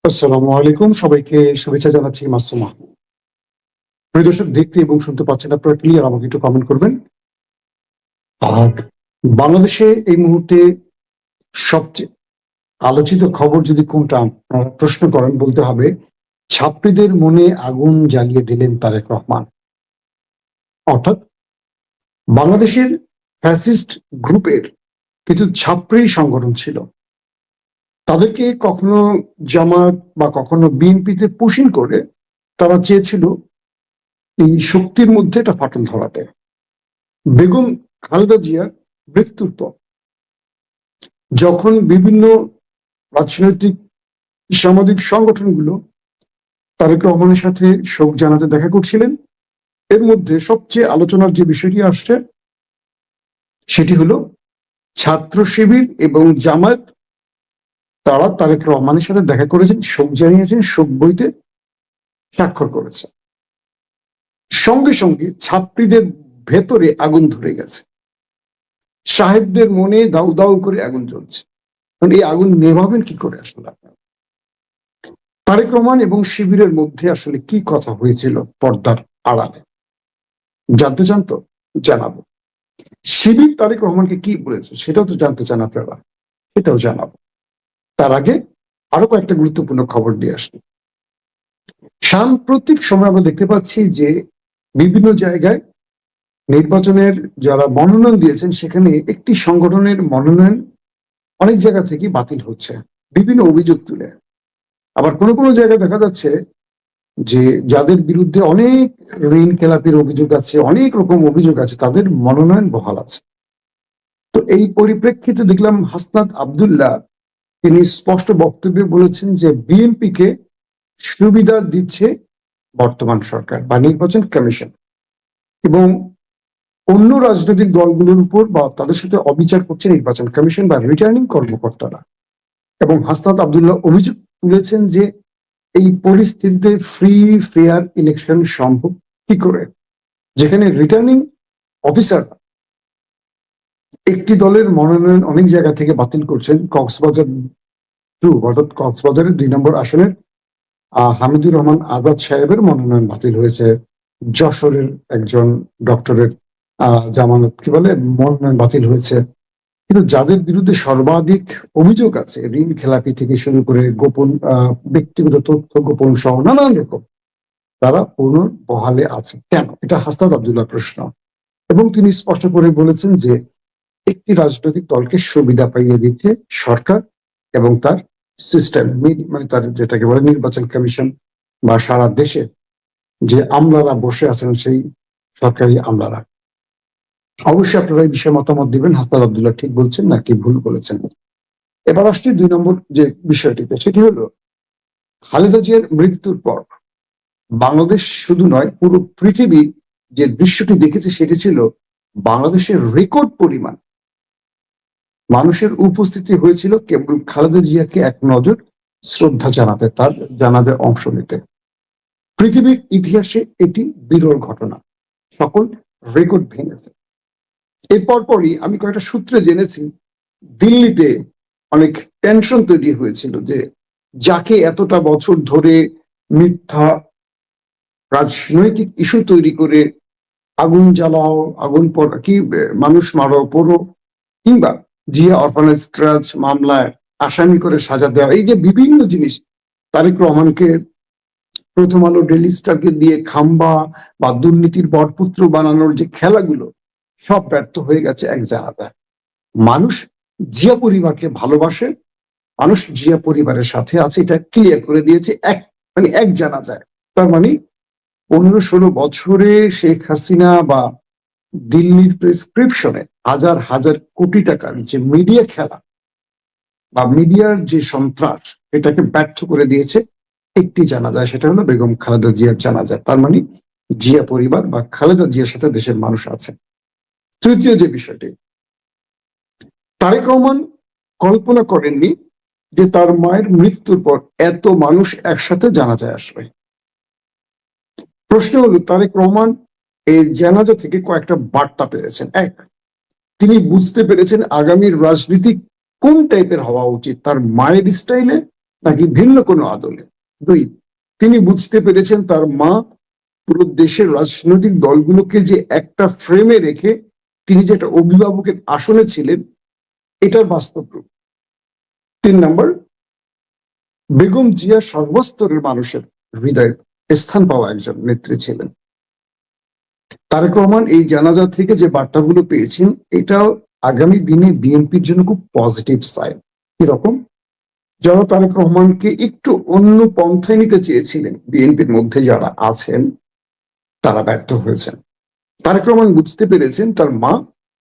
আসসালামু আলাইকুম, সবাইকে শুভেচ্ছা জানাচ্ছি। মাসুম মাহমুদ। প্রিয় দর্শক, দেখতে এবং শুনতে পাচ্ছেন আপনারা ক্লিয়ার? আমাকে একটু কমেন্ট করবেন। আর বাংলাদেশে এই মুহূর্তে সবচেয়ে আলোচিত খবর যদি কোনটা আপনারা প্রশ্ন করেন, বলতে হবে ছাত্রীদের মনে আগুন জ্বালিয়ে দিলেন তারেক রহমান। অর্থাৎ বাংলাদেশের ফ্যাসিস্ট গ্রুপের কিছু ছাত্রী সংগঠন ছিল, তাদেরকে কখনো জামাত বা কখনো বিএনপিতে পুশিং করে তারা চেয়েছিল এই শক্তির মধ্যে একটা ফাটল ধরাতে। বেগম খালেদা জিয়ার মৃত্যুর পর যখন বিভিন্ন রাজনৈতিক সামাজিক সংগঠনগুলো তারেক রহমানের সাথে শোক জানাতে দেখা করছিলেন, এর মধ্যে সবচেয়ে আলোচনার যে বিষয়টি আসছে সেটি হলো ছাত্র শিবির এবং জামায়াত, তারা তারেক রহমানের সাথে দেখা করেছেন, শোক জানিয়েছেন, শোক বইতে স্বাক্ষর করেছে। সঙ্গে সঙ্গে ছাত্রীদের ভেতরে আগুন ধরে গেছে, সাহেবদের মনে দাউ দাউ করে আগুন জ্বলছে। এই আগুন নেভাবেন কি করে? আসলে আপনার তারেক রহমান এবং শিবিরের মধ্যে আসলে কি কথা হয়েছিল পর্দার আড়ালে জানতে চান তো? জানাবো। শিবির তারেক রহমানকে কি বলেছে সেটাও তো জানতে চান আপনারা, সেটাও জানাবো। তার আগে আরো কয়েকটা গুরুত্বপূর্ণ খবর দিয়ে আসি। সাম্প্রতিক সময় আমরা দেখতে পাচ্ছি যে বিভিন্ন জায়গায় নির্বাচনের যারা মনোনয়ন দিয়েছেন, সেখানে একটি সংগঠনের মনোনয়ন অনেক জায়গা থেকে বাতিল হচ্ছে বিভিন্ন অভিযোগ তুলে। আবার কোনো কোনো জায়গায় দেখা যাচ্ছে যে যাদের বিরুদ্ধে অনেক ঋণ খেলাপির অভিযোগ আছে, অনেক রকম অভিযোগ আছে, তাদের মনোনয়ন বহাল আছে। তো এই পরিপ্রেক্ষিতে দেখলাম হাসনাত আব্দুল্লাহ তিনি স্পষ্ট বক্তব্যে বলেছেন যে বিএনপি কে সুবিধা দিচ্ছে বর্তমান সরকার বা নির্বাচন কমিশন, এবং অন্য রাজনৈতিক দলগুলোর উপর বা তাদের সাথে অবিচার করছে নির্বাচন কমিশন বা রিটার্নিং কর্মকর্তারা। এবং হাসনাত আব্দুল্লাহ অভিযোগ তুলেছেন যে এই পরিস্থিতিতে ফ্রি ফেয়ার ইলেকশন সম্ভব কি করে, যেখানে রিটার্নিং অফিসার একটি দলের মনোনয়ন অনেক জায়গা থেকে বাতিল করছেন। কক্সবাজার অর্থাৎ কক্সবাজারের 2 নম্বর আসনের হামিদুর রহমান আজাদ সাহেবের মনোনয়ন বাতিল হয়েছে। যশোরের একজন ডক্টরের জামানত কি বলে মনোনয়ন বাতিল হয়েছে। কিন্তু যাদের বিরুদ্ধে সর্বাধিক অভিযোগ আছে, ঋণ খেলাপি থেকে শুরু করে গোপন ব্যক্তিগত তথ্য গোপন সহ নানান রকম, তারা পূর্ণ বহালে আছে। কেন? এটা হাসনাত আব্দুল্লাহ প্রশ্ন। এবং তিনি স্পষ্ট করে বলেছেন যে একটি রাজনৈতিক দলকে সুবিধা পাইয়ে দিচ্ছে সরকার এবং তার সিস্টেম, মানে তার যেটাকে বলে নির্বাচন কমিশন বা সারা দেশে যে আমলারা বসে আছেন, সেই সরকারি আমলারা। অবশ্যই আপনারা এই বিষয়ে মতামত দিবেন, হাসনাত আব্দুল্লাহ ঠিক বলছেন নাকি ভুল বলেছেন। এবার আসছি 2 নম্বর যে বিষয়টিতে, সেটি হলো খালেদা জিয়ার মৃত্যুর পর বাংলাদেশ শুধু নয়, পুরো পৃথিবী যে দৃশ্যটি দেখেছে সেটি ছিল বাংলাদেশের রেকর্ড পরিমাণ মানুষের উপস্থিতি হয়েছিল কেবল খালেদা জিয়াকে এক নজর শ্রদ্ধা জানাতে, তার জানাজায় অংশ নিতে। পৃথিবীর ইতিহাসে এটি বিরল ঘটনা, সকল রেকর্ড ভেঙেছে। এরপর পরই আমি কয়েকটা সূত্রে জেনেছি দিল্লিতে অনেক টেনশন তৈরি হয়েছিল যে যাকে এতটা বছর ধরে মিথ্যা রাজনৈতিক ইস্যু তৈরি করে আগুন জ্বালাও, আগুন কি মানুষ মারো পড়ো, কিংবা জিয়া অরফানেজ ট্রাস্ট মামলায় আসামি করে সাজা দেওয়া, এই যে বিভিন্ন জিনিস, তারেক রহমানকে প্রথম আলো ডেইলি স্টারকে দিয়ে খাম্বা বা দুর্নীতির বরপুত্র বানানোর যে খেলাগুলো, সব ব্যর্থ হয়ে গেছে এক জায়গায়। মানুষ জিয়া পরিবারকে ভালোবাসে, মানুষ জিয়া পরিবারের সাথে আছে, এটা ক্লিয়ার করে দিয়েছে এক জানা যায়। তার মানে 15-16 বছরে শেখ হাসিনা বা দিল্লির প্রেসক্রিপশনে হাজার হাজার কোটি টাকার যে মিডিয়া খেলা বা মিডিয়ার যে সন্ত্রাস, এটাকে ব্যর্থ করে দিয়েছে একটি জানাজা, সেটা হলো বেগম খালেদা জিয়ার জানাজা। তার মানে জিয়া পরিবার বা খালেদা জিয়ার সাথে দেশের মানুষ আছে। তৃতীয় যে বিষয়টি, তারেক রহমান কল্পনা করেননি যে তার মায়ের মৃত্যুর পর এত মানুষ একসাথে জানাজায় আসবে। প্রশ্ন হলো তারেক রহমান এই জানাজা থেকে কয়েকটা বার্তা পেয়েছেন। এক, তিনি বুঝতে পেরেছেন আগামীর রাজনীতি কোন টাইপের হওয়া উচিত, তার মায়ের স্টাইলে নাকি ভিন্ন কোনো আদলে? দুই, তিনি বুঝতে পেরেছেন তার মা পুরো দেশের রাজনৈতিক দলগুলোকে যে একটা ফ্রেমে রেখে তিনি যে একটা অভিভাবকের আসনে ছিলেন, এটার বাস্তব রূপ। 3 নম্বর, বেগম জিয়া সর্বস্তরের মানুষের হৃদয়ে স্থান পাওয়া একজন নেত্রী ছিলেন। তারেক রহমান এই জানাজা থেকে যে বার্তাগুলো পেয়েছেন, এটাও আগামী দিনে বিএনপির জন্য খুব পজিটিভ সাইন। কিরকম? যারা তারেক রহমানকে একটু অন্য পন্থায় নিতে চেয়েছিলেন, বিএনপির মধ্যে যারা আছেন, তারা ব্যর্থ হয়েছেন। তারেক রহমান বুঝতে পেরেছেন তার মা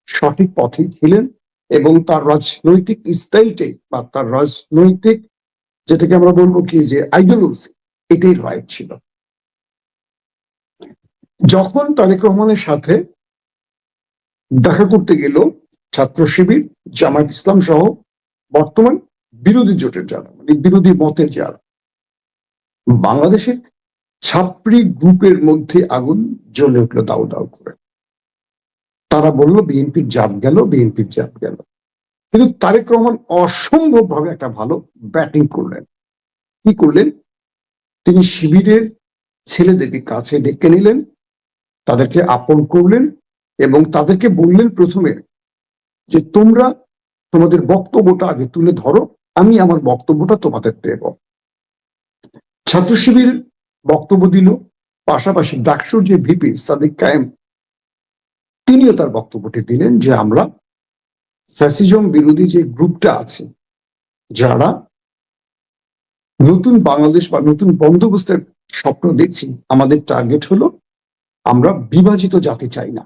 সঠিক পথে ছিলেন এবং তার রাজনৈতিক স্টাইলটাই বা তার রাজনৈতিক, যেটাকে আমরা বলবো কি, যে আইডিওলজি, এটাই রাইট ছিল। যখন তারেক রহমানের সাথে দেখা করতে গেল ছাত্র শিবির, জামায়াত ইসলাম সহ বর্তমান বিরোধী জোটের যারা, মানে বিরোধী মতের যারা, বাংলাদেশের ছাত্রী গ্রুপের মধ্যে আগুন জ্বলে উঠলো দাউ দাউ করে। তারা বলল বিএনপির জাত গেল, বিএনপির জাত গেল। কিন্তু তারেক রহমান অসম্ভব ভাবে একটা ভালো ব্যাটিং করলেন। কি করলেন? তিনি শিবিরের ছেলেদেরকে কাছে ডেকে নিলেন, তাদেরকে আপন করলেন এবং তাদেরকে বললেন প্রথমে যে তোমরা তোমাদের বক্তব্যটা আগে তুলে ধরো, আমি আমার বক্তব্যটা তোমাদের দেব। ছাত্র শিবির বক্তব্য দিল, পাশাপাশি ডাকসুর যে ভিপি সাদিক কায়েম, তিনিও তার বক্তব্যটি দিলেন যে আমরা ফ্যাসিজম বিরোধী যে গ্রুপটা আছে, যারা নতুন বাংলাদেশ বা নতুন বন্দোবস্তের স্বপ্ন দেখছি, আমাদের টার্গেট হলো আমরা বিভাজিত জাতি চাই না।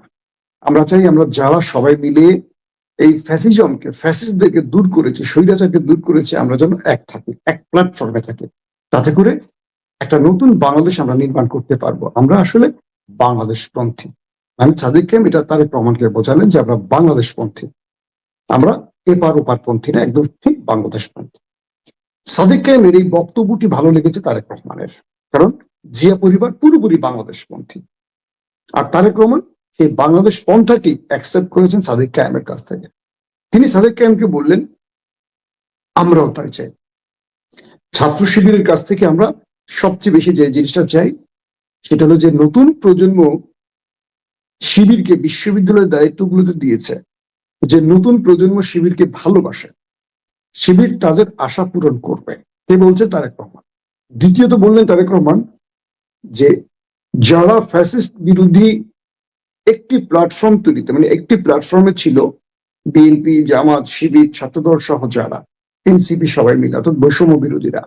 আমরা চাই আমরা যারা সবাই মিলে এই ফ্যাসিজমকে, ফ্যাসিস্টদেরকে দূর করেছি, স্বৈরাচারকে দূর করেছি, আমরা যেন এক থাকি, এক প্ল্যাটফর্মে থাকি। তাতে করে একটা নতুন বাংলাদেশ আমরা নির্মাণ করতে পারবো। আমরা আসলে বাংলাদেশপন্থী। আমি সাদিককে এটা তারেক রহমানকে বোঝালেন যে আমরা বাংলাদেশপন্থী, আমরা এপার ওপার পন্থী না, একদম ঠিক বাংলাদেশপন্থী। সাদিক কায়েমের এই বক্তব্যটি ভালো লেগেছে তারেক রহমানের, কারণ জিয়া পরিবার পুরোপুরি বাংলাদেশপন্থী, আর তারেক রহমান সেই বাংলাদেশ পন্থাকে অ্যাকসেপ্ট করেছেন সাদিক কায়েমের কাছ থেকে। তিনি সাদিক কায়েমকে বললেন আমরাও তাই চাই। ছাত্র শিবিরের কাছ থেকে আমরা সবচেয়ে বেশি যে জিনিসটা চাই সেটা হলো যে নতুন প্রজন্ম শিবিরকে বিশ্ববিদ্যালয়ের দায়িত্বগুলোতে দিয়েছে, যে নতুন প্রজন্ম শিবিরকে ভালোবাসে, শিবির তাদের আশা পূরণ করবে। কে বলছে? তারেক রহমান। দ্বিতীয়ত বললেন তারেক রহমান যে যারা ফ্যাসিস্ট বিরোধী একটি প্ল্যাটফর্ম তৈরিতে, মানে একটি প্ল্যাটফর্মে ছিল বিএনপি, জামাত, শিবির, ছাত্রদল সহ যারা, এনসিপি, সবাই মিলে, অর্থাৎ বৈষম্য বিরোধীরা,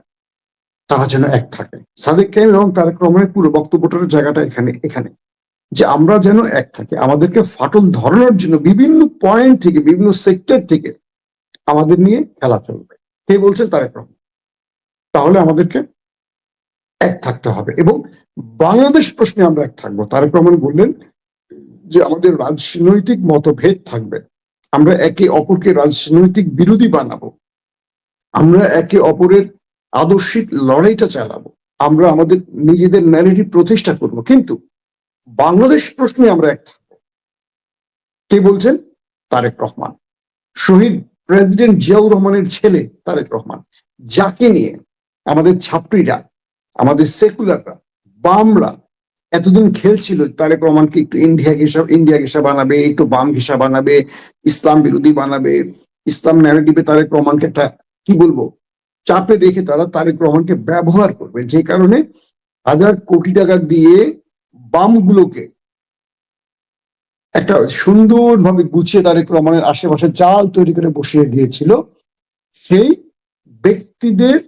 তারা যেন এক থাকে। সাদেক কায়েম এবং তারেক রহমানের পুরো বক্তব্যটার জায়গাটা এখানে যে আমরা যেন এক থাকি, আমাদেরকে ফাটল ধরানোর জন্য বিভিন্ন পয়েন্ট থেকে, বিভিন্ন সেক্টর থেকে আমাদের নিয়ে খেলা চলবে। কে বলছেন? তারেক রহমান। তাহলে আমাদেরকে এক থাকতে হবে এবং বাংলাদেশ প্রশ্নে আমরা এক থাকবো। তারেক রহমান বললেন যে আমাদের রাজনৈতিক মতভেদ থাকবে, আমরা একে অপরকে রাজনৈতিক বিরোধী বানাবো, আমরা একে অপরের আদর্শিক লড়াইটা চালাবো, আমরা আমাদের নিজেদের ন্যারেটিভ প্রতিষ্ঠা করব, কিন্তু বাংলাদেশ প্রশ্নে আমরা এক থাকবো। কে বলছেন? তারেক রহমান। শহীদ প্রেসিডেন্ট জিয়াউর রহমানের ছেলে তারেক রহমান, যাকে নিয়ে আমাদের ছাত্রীরা, আমাদের সেকুলাররা, বামরা এতদিন খেলছিল তারেক রহমানকে একটু ইন্ডিয়া ঘেঁষা বানাবে, একটু বাম ঘেঁষা বানাবে, ইসলাম বিরোধী বানাবে, ইসলাম ন্যারেটিভে তারেক রহমানকে একটা কি বলবো চাপে রেখে তারা তারেক রহমানকে ব্যবহার করবে, যে কারণে 1,000 কোটি টাকা দিয়ে বামগুলোকে একটা সুন্দরভাবে গুছিয়ে তারেক রহমানের আশেপাশে জাল তৈরি করে বসিয়ে দিয়েছিল। সেই ব্যক্তিদের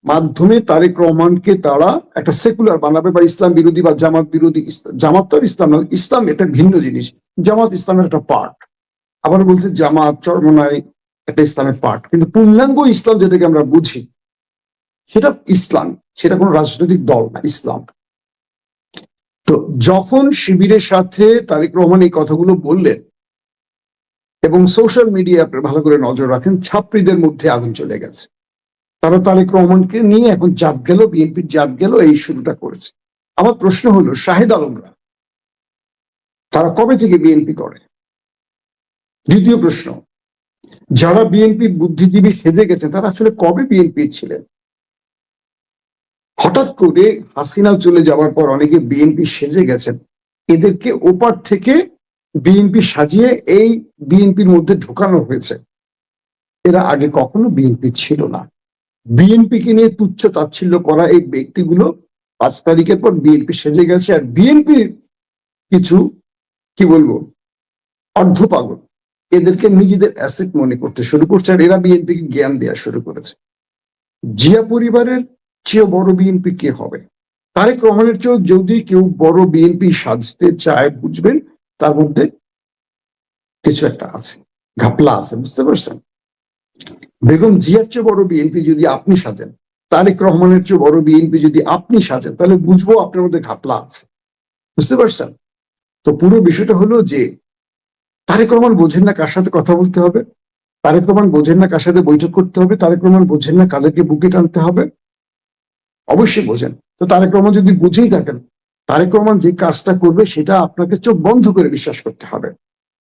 মাধ্যমে তারেক রহমানকে তারা একটা সেকুলার বানাবে বা ইসলাম বিরোধী বা জামাত বিরোধী। জামাত তো ইসলাম না, ইসলাম এটা ভিন্ন জিনিস, জামাত ইসলামের একটা পার্ট। আবার বলছে জামাত চরমনাই একটা ইসলামের পার্ট, কিন্তু পূর্ণাঙ্গ ইসলাম যেটাকে আমরা বুঝি সেটা ইসলাম, সেটা কোনো রাজনৈতিক দল না, ইসলাম। তো যখন শিবিরের সাথে তারেক রহমান এই কথাগুলো বললেন এবং সোশ্যাল মিডিয়া আপনি ভালো করে নজর রাখেন, ছাত্রীদের মধ্যে আগুন চলে গেছে। তারা তারেক রহমানকে নিয়ে এখন জাত গেল, বিএনপির জাত গেল, এই শুরুটা করেছে। আমার প্রশ্ন হলো শাহেদ আলমরা তারা কবে থেকে বিএনপি করে? দ্বিতীয় প্রশ্ন, যারা বিএনপির বুদ্ধিজীবী সেজে গেছে তারা আসলে কবে বিএনপি ছিলেন? হঠাৎ করে হাসিনা চলে যাওয়ার পর অনেকে বিএনপি সেজে গেছেন, এদেরকে ওপার থেকে বিএনপি সাজিয়ে এই বিএনপির মধ্যে ঢোকানো হয়েছে। এরা আগে কখনো বিএনপি ছিল না। বিএনপিকে নিয়ে তুচ্ছ তাচ্ছিল্য করা এই ব্যক্তিগুলো 5 তারিখের পর বিএনপি সেজে গেছে। আর বিএনপির কিছু কি বলবো অর্ধপাগল এদেরকে নিজেদের অ্যাসেট মনে করতে শুরু করছে, আর এরা বিএনপিকে জ্ঞান দেওয়া শুরু করেছে। জিয়া পরিবারের চেয়ে বড় বিএনপি কে হবে? তারেক রহমানের চেয়েও যদি কেউ বড় বিএনপি সাজতে চায়, বুঝবেন তার মধ্যে কিছু একটা আছে, ঘাপলা আছে, বুঝতে পারছেন? বেগম জিয়ার চেয়ে বড় বিএনপি যদি আপনি সাজেন, তারেক রহমানের চেয়ে বড় বিএনপি যদি আপনি সাজেন, তাহলে বুঝবো আপনার মধ্যে ঘাপলা আছে, বুঝতে পারছেন? তো পুরো বিষয়টা হলো যে তারেক রহমান বোঝেন না কার সাথে কথা বলতে হবে, তারেক রহমান বোঝেন না কার সাথে বৈঠক করতে হবে, তারেক রহমান বোঝেন না কাদেরকে বুকে টানতে হবে। অবশ্যই বোঝেন। তো তারেক রহমান যদি বুঝেই থাকেন, তারেক রহমান যে কাজটা করবে সেটা আপনাকে চোখ বন্ধ করে বিশ্বাস করতে হবে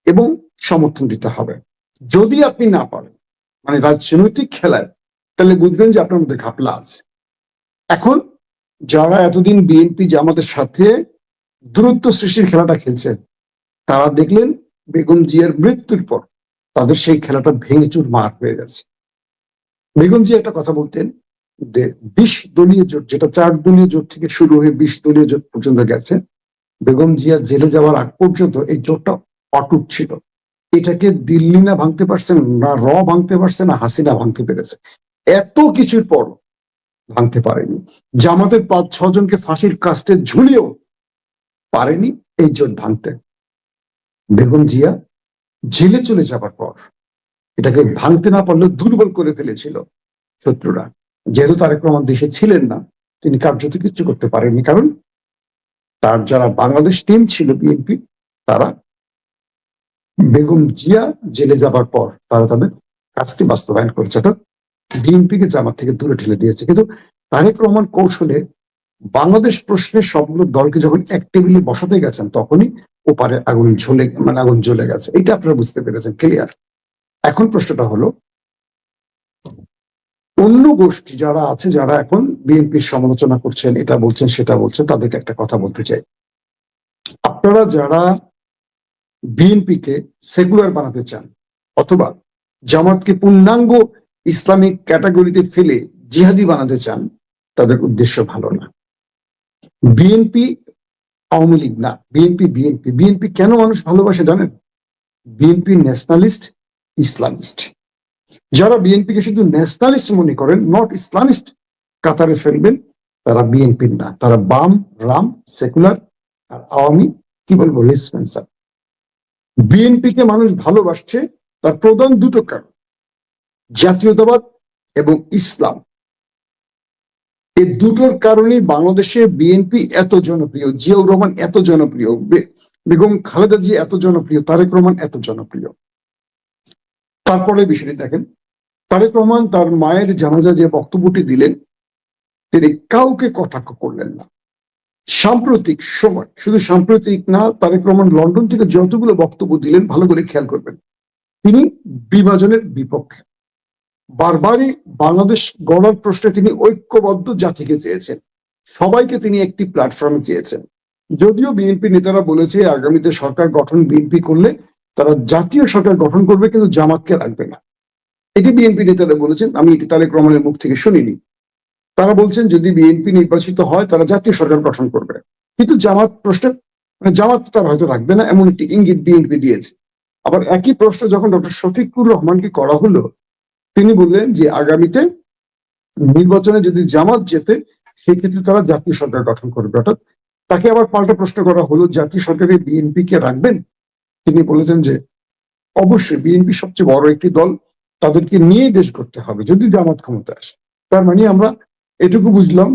এবং সমর্থন দিতে হবে। যদি আপনি না পারেন মানে রাজনৈতিক খেলায়, তাহলে বুঝবেন যে আপনার মধ্যে ঘাপলা আছে। এখন যারা এতদিন বিএনপি জামাতের সাথে দূরত্ব সৃষ্টির খেলাটা খেলছে, তারা দেখলেন বেগম জিয়ার মৃত্যুর পর তাদের সেই খেলাটা ভেঙে চুরমার হয়ে গেছে। বেগম জিয়া একটা কথা বলতেন যে 20 দলীয় জোট, যেটা 4 দলীয় জোট থেকে শুরু হয়ে 20 দলীয় জোট পর্যন্ত গেছে, বেগম জিয়া জেলে যাওয়ার আগ পর্যন্ত এই জোটটা অটুট ছিল। এটাকে দিল্লি না ভাঙতে পারছে, না ভাঙতে পারছে, না হাসিনা ভাঙতে পেরেছে। এত কিছুর পর ভাঙতে পারেনি। জামাতের 5-6 জনকে ফাঁসির কাস্টে ঝুলিয়েও পারেনি এই জোট ভাঙতে। বেগম জিয়া জেলে চলে যাবার পর এটাকে ভাঙতে না পারলেও দুর্বল করে ফেলেছিল শত্রুরা। যেহেতু তারেক রহমান দেশে ছিলেন না, তিনি কার্যত কিছু করতে পারেননি, কারণ তার যারা বাংলাদেশ টিম ছিল বিএনপি, তারা বেগম জিয়া জেলে যাবার পর তারা তাদের কাজটি বাস্তবায়ন করেছে, অর্থাৎ বিএনপিকে জামাত থেকে দূরে ঠেলে দিয়েছে। কিন্তু তারেক রহমান কৌশলে বাংলাদেশ প্রশ্নে সবগুলো দলকে যখন এক টেবিলে বসাতে গেছেন, তখনই ওপারে আগুন জ্বলে গেছে। এটা আপনারা বুঝতে পেরেছেন, ক্লিয়ার? এখন প্রশ্নটা হলো, অন্য গোষ্ঠী যারা আছে, যারা এখন বিএনপির সমালোচনা করছেন, এটা বলছেন সেটা বলছেন, তাদেরকে একটা কথা বলতে চাই। আপনারা যারা বিএনপিকে সেকুলার বানাতে চান অথবা জামাতকে পূর্ণাঙ্গ ইসলামিক ক্যাটাগরিতে ফেলে জিহাদি বানাতে চান, তাদের উদ্দেশ্য ভালো না। বিএনপি আওয়ামী লীগ না, বিএনপি বিএনপি। বিএনপি কেন মানুষ ভালোবাসে জানেন? BNP nationalist, Islamist. যারা বিএনপিকে শুধু ন্যাশনালিস্ট মনে করেন, নট ইসলামিস্ট কাতারে ফেলবেন, তারা বিএনপির না, তারা বাম, রাম, সেকুলার আর আওয়ামী কি বলবো রেসপেন্সার। বিএনপিকে মানুষ ভালোবাসছে তার প্রধান দুটো কারণ, জাতীয়তাবাদ এবং ইসলাম। এই দুটোর কারণেই বাংলাদেশে বিএনপি এত জনপ্রিয়, জিয়াউর রহমান এত জনপ্রিয়, বেগম খালেদা জিয়া এত জনপ্রিয়, তারেক রহমান এত জনপ্রিয়। তারপরে বিষয়টি দেখেন, তারেক রহমান তার মায়ের জানাজা যে বক্তব্যটি দিলেন, তিনি কাউকে কটাক্ষ করলেন না। সাম্প্রতিক সময়, শুধু সাম্প্রতিক না, তারেক রহমান লন্ডন থেকে যতগুলো বক্তব্য দিলেন, ভালো করে খেয়াল করবেন, তিনি বিভাজনের বিপক্ষে। বারবারই বাংলাদেশ গড়ার প্রশ্নে তিনি ঐক্যবদ্ধ জাতিকে চেয়েছেন, সবাইকে তিনি একটি প্ল্যাটফর্মে চেয়েছেন। যদিও বিএনপি নেতারা বলেছে আগামীতে সরকার গঠন বিএনপি করলে তারা জাতীয় সরকার গঠন করবে, কিন্তু জামাতকে রাখবে না। এটি বিএনপি নেতারা বলেছেন, আমি এটি তারেক রহমানের মুখ থেকে শুনিনি। তারা বলছেন যদি বিএনপি নির্বাচিত হয় তারা জাতীয় সরকার গঠন করবে, কিন্তু জামাত প্রশ্নে জামাত তারা হয়তো রাখবে না, এমন একটি ইঙ্গিত বিএনপি দিয়েছে। আবার একই প্রশ্ন যখন ডক্টর শফিকুর রহমানকে করা হলো, তিনি বললেন যে আগামীতে নির্বাচনে যদি জামাত জেতে, সেক্ষেত্রে তারা জাতীয় সরকার গঠন করবে। অর্থাৎ তাকে আবার পাল্টা প্রশ্ন করা হলো, জাতীয় সরকারে বিএনপি কে রাখবেন? তিনি বলেছেন যে অবশ্যই বিএনপি সবচেয়ে বড় একটি দল, তাদেরকে নিয়ে দেশ করতে হবে যদি জামাত ক্ষমতা আসে। তার মানে আমরা এটুকু বুঝলাম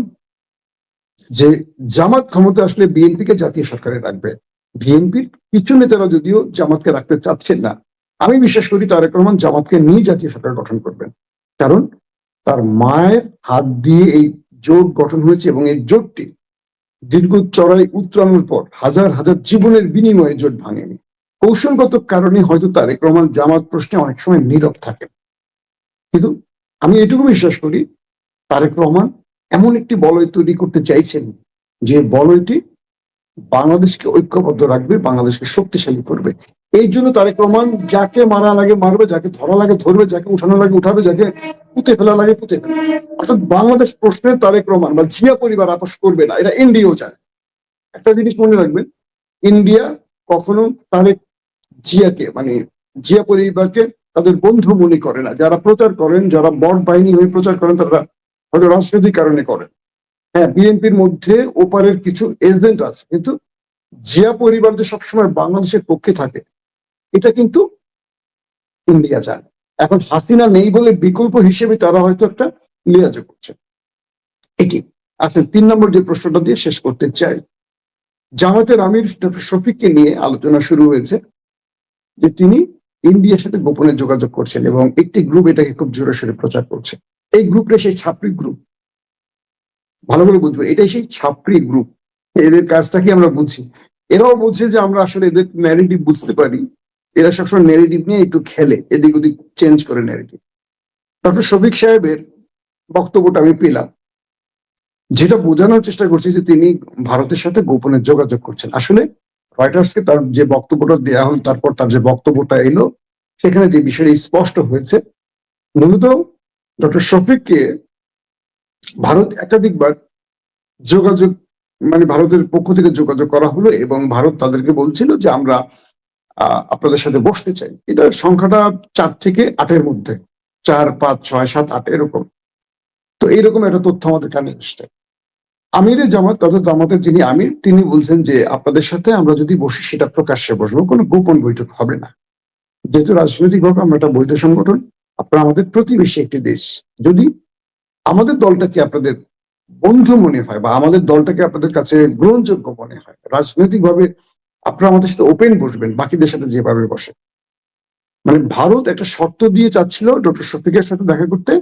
যে জামাত ক্ষমতা আসলে বিএনপিকে জাতীয় সরকারে রাখবে। বিএনপির কিছু নেতারা যদিও জামাতকে রাখতে চাচ্ছেন না, আমি বিশ্বাস করি তারেক রহমান জামাতকে নিয়ে জাতীয় সরকার গঠন করবেন, কারণ তার মায়ের হাত দিয়ে এই জোট গঠন হয়েছে এবং এই জোটটি দীর্ঘ চড়াই উত্তরানোর পর হাজার হাজার জীবনের বিনিময়ে জোট ভাঙেনি। কৌশলগত কারণে হয়তো তারেক রহমান জামাত প্রশ্নে অনেক সময় নীরব থাকেন, কিন্তু আমি এটুকু বিশ্বাস করি তারেক রহমান এমন একটি বলয় তৈরি করতে চাইছেন যে বলয়টি বাংলাদেশকে ঐক্যবদ্ধ রাখবে, বাংলাদেশকে শক্তিশালী করবে। এই জন্য তারেক রহমান যাকে মারা লাগে মারবে, যাকে ধরা লাগে ধরবে, যাকে উঠানো লাগে উঠাবে, যাকে পুঁতে ফেলা লাগে পুঁতে ফেলবে। অর্থাৎ বাংলাদেশ প্রশ্নে তারেক রহমান বা জিয়া পরিবার আপোষ করবে না, এটা ইন্ডিয়াও চায়। একটা জিনিস মনে রাখবেন, ইন্ডিয়া কখনো তারেক জিয়াকে মানে জিয়া পরিবারকে তাদের বন্ধু মনে করে না। যারা প্রচার করেন, যারা বড় বাহিনী হয়ে প্রচার করেন, তারা হয়তো রাজনৈতিক কারণে করেন। হ্যাঁ, বিএনপির মধ্যে ওপারের কিছু এজেন্ট আছে, কিন্তু জিয়া পরিবার যে সবসময় বাংলাদেশের পক্ষে থাকে এটা কিন্তু ইন্ডিয়া চায়। এখন হাসিনা নেই বলে বিকল্প হিসেবে তারা হয়তো একটা লিয়াজো করছে। এটি আসলে 3 নম্বর যে প্রশ্নটা দিয়ে শেষ করতে চাই, জামাতের আমির ডক্টর শফিককে নিয়ে আলোচনা শুরু হয়েছে যে তিনি ইন্ডিয়ার সাথে গোপনে যোগাযোগ করছেন এবং একটি গ্রুপ এটাকে খুব জোরে সোরে প্রচার করছে। এই গ্রুপটা সেই ছাত্রী গ্রুপ, ভালো করে বুঝবেন, এটাই সেই ছাত্রী গ্রুপ। এদের কাজটা কি আমরা বুঝি, এরাও বুঝে যে আমরা আসলে এদের ন্যারেটিভ বুঝতে পারি। এরা সবসময় ন্যারেটিভ নিয়ে একটু খেলে, এদিক ওদিক চেঞ্জ করে ন্যারেটিভ। ডক্টর শফিক সাহেবের বক্তব্যটা আমি পেলাম, যেটা বোঝানোর চেষ্টা করছি যে তিনি ভারতের সাথে গোপনে যোগাযোগ করছেন। আসলে রয়টার্সকে তার যে বক্তব্যটা দেওয়া হলো, তারপর তার যে বক্তব্যটা এলো, সেখানে যে বিষয়টা স্পষ্ট হয়েছে, মূলত ডক্টর শফিককে ভারত একাধিকবার যোগাযোগ মানে ভারতের পক্ষ থেকে যোগাযোগ করা হলো এবং ভারত তাদেরকে বলছিল যে আমরা আপনাদের সাথে বসতে চাই। এটা সংখ্যাটা 4 থেকে 8-এর মধ্যে, 4, 5, 6, 7, 8 এরকম। তো এইরকম একটা তথ্য আমাদের কানে এসছে। আমিরে জামাত অর্থাৎ জামাতের যিনি আমির, তিনি বলছেন যে আপনাদের সাথে আমরা যদি বসি সেটা প্রকাশ্যে বসবো, কোনো গোপন বৈঠক হবে না। যেহেতু রাজনৈতিকভাবে আমরা একটা বৈধ সংগঠন, আপনারা আমাদের প্রতিবেশী একটি দেশ, যদি আমাদের দলটাকে আপনাদের বন্ধু মনে হয় বা আমাদের দলটাকে আপনাদের কাছে গ্রহণযোগ্য মনে হয়, রাজনৈতিকভাবে আপনারা আমাদের সাথে ওপেন বসবেন বাকিদের সাথে যেভাবে বসে। মানে ভারত একটা শর্ত দিয়ে চাচ্ছিল ডক্টর শফিকের সাথে দেখা করতে,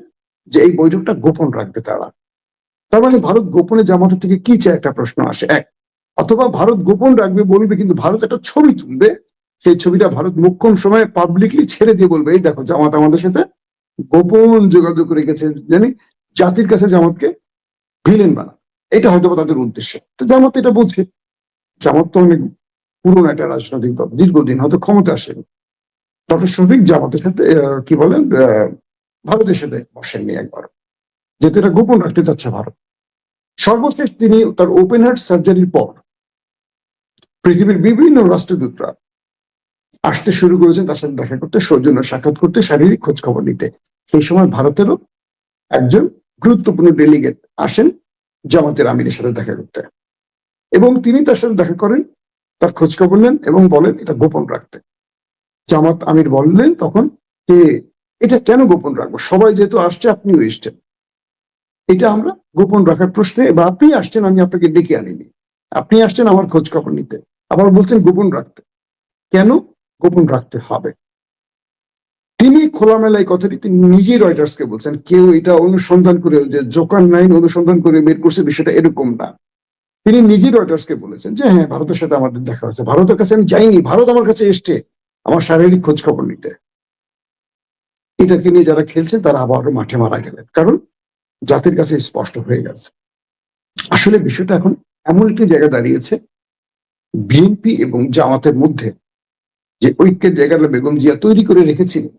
যে এই বৈঠকটা গোপন রাখবে তারা। তার মানে ভারত গোপনে জামাতের থেকে কি চায়, একটা প্রশ্ন আসে। এক, অথবা ভারত গোপন রাখবে বলবে, কিন্তু ভারত একটা ছবি তুলবে, সেই ছবিটা ভারত মোক্ষম সময়ে পাবলিকলি ছেড়ে দিয়ে বলবে এই দেখো জামাত আমাদের সাথে গোপন যোগাযোগ রেখেছে, জানি জাতির কাছে জামাতকে ভিলেন বানা। এটা হয়তো তাদের উদ্দেশ্য। তো জামাত এটা বুঝে, জামাত তো অনেক পুরনো একটা রাজনৈতিক দল, দীর্ঘদিন হয়তো ক্ষমতা আসেনি। ডক্টর শফিক জামাতের সাথে কি বলেন ভারতের সাথে বসেননি একবার, যেহেতু এটা গোপন রাখতে চাচ্ছে ভারত। সর্বশেষ তিনি তার ওপেন হার্ট সার্জারির পর পৃথিবীর বিভিন্ন রাষ্ট্রদূতরা আসতে শুরু করেছেন তার সাথে দেখা করতে, সৌজন্য সাক্ষাৎ করতে, শারীরিক খোঁজ খবর নিতে। সেই সময় ভারতেরও একজন গুরুত্বপূর্ণ ডেলিগেট আসেন জামাতের আমিরের সাথে দেখা করতে, এবং তিনি তার সাথে দেখা করেন, তার খোঁজ খবর নেন এবং বলেন এটা গোপন রাখতে। জামাত আমির বললেন তখন যে এটা কেন গোপন রাখবো, সবাই যেহেতু আসছে আপনিও এসছেন, এটা আমরা গোপন রাখার প্রশ্নে, বা আপনি আসছেন আমি আপনাকে ডেকে আনিনি, আপনি আসছেন আমার খোঁজ খবর নিতে, আবার বলছেন গোপন রাখতে। কেন গোপন রাখতে হবে? তিনি খোলামেলায় কথাটি তিনি নিজেই রয়টার্সকে বলছেন, কেউ এটা অনুসন্ধান করে যে জোকার নাইন অনুসন্ধান করে বের করছে বিষয়টা এরকম না। তিনি নিজেই রয়টার্সকে বলেছেন যে হ্যাঁ ভারতের সাথে আমাদের দেখা হয়েছে, ভারতের কাছে আমি যাইনি, ভারত আমার কাছে এসছে আমার শারীরিক খোঁজ খবর নিতে। এটাকে নিয়ে যারা খেলছে তারা আবারও মাঠে মারা গেলেন, কারণ জাতির কাছে স্পষ্ট হয়ে গেছে। আসলে বিষয়টা এখন এমন একটি জায়গা দাঁড়িয়েছে, বিএনপি এবং জামাতের মধ্যে যে ঐক্যের জায়গাটা বেগম জিয়া তৈরি করে রেখেছিলেন,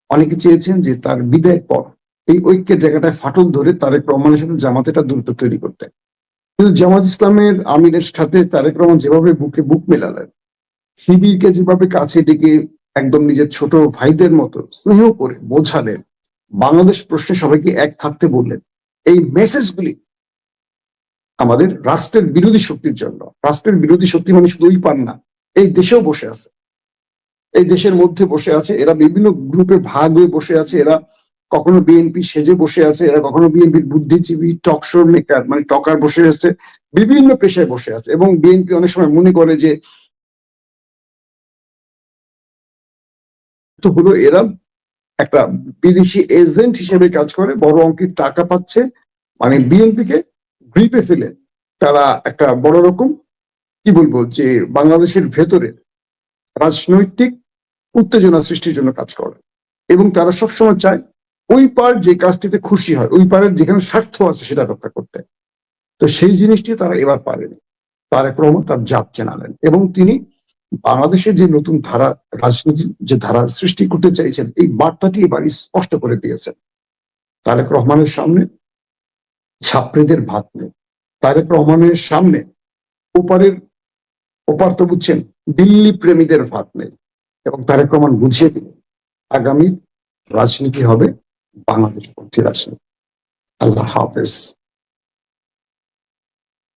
অনেকে চেয়েছেন যে তার বিদায়ের পর এই ঐক্যের জায়গাটায় ফাটল ধরে তারেক রহমানের সাথে জামাতেটা দ্রুত তৈরি করতে। কিন্তু জামাত ইসলামের আমিরের সাথে তারেক রহমান যেভাবে বুকে বুক মেলালেন, শিবিরকে যেভাবে কাছে ডেকে একদম নিজের ছোট ভাইদের মতো স্নেহ করে বোঝালেন, বাংলাদেশ প্রশ্নে সবাইকে এক থাকতে বললেন, এই মেসেজগুলি আমাদের রাষ্ট্রের বিরোধী শক্তির জন্য, রাষ্ট্রের বিরোধী শক্তি মানে শুধু ওই পান না, এই দেশেও বসে আছে, এই দেশের মধ্যে বসে আছে, এরা বিভিন্ন গ্রুপে ভাগ হয়ে বসে আছে, এরা কখনো বিএনপি সেজে বসে আছে, এরা কখনো বিএনপির বুদ্ধিজীবী টকশোর মেকার মানে টকার বসে আছে, বিভিন্ন পেশায় বসে আছে। এবং বিএনপি অনেক সময় মনে করে যে তো হলো এরা একটা বিদেশি এজেন্ট হিসেবে কাজ করে, বড় অঙ্কের টাকা পাচ্ছে, মানে বিএনপি কে গ্রিপে ফেলে তারা একটা বড় রকম কি বলবো যে বাংলাদেশের ভেতরে রাজনৈতিক উত্তেজনা সৃষ্টির জন্য কাজ করে। এবং তারা সবসময় চায় ওই পার যে কাজটিতে খুশি হয়, ওই পারের যেখানে স্বার্থ আছে সেটা রক্ষা করতে। তো সেই জিনিসটি তারা এবার পারেনি। তারেক রহমান তার জাত চেনালেন এবং তিনি বাংলাদেশের যে নতুন ধারা, রাজনীতির যে ধারা সৃষ্টি করতে চাইছেন, এই বার্তাটি এবার স্পষ্ট করে দিয়েছেন। তারেক রহমানের সামনে ছাত্রীদের ভাত নেই, তারেক রহমানের সামনে ওপারের, ওপার তো বুঝছেন, দিল্লি প্রেমীদের ভাত নেই। এবং তারেক রহমান বুঝিয়ে দিলেন আগামী রাজনীতি হবে বাংলাদেশ পন্থী রাজনীতি। আল্লাহ হাফেজ।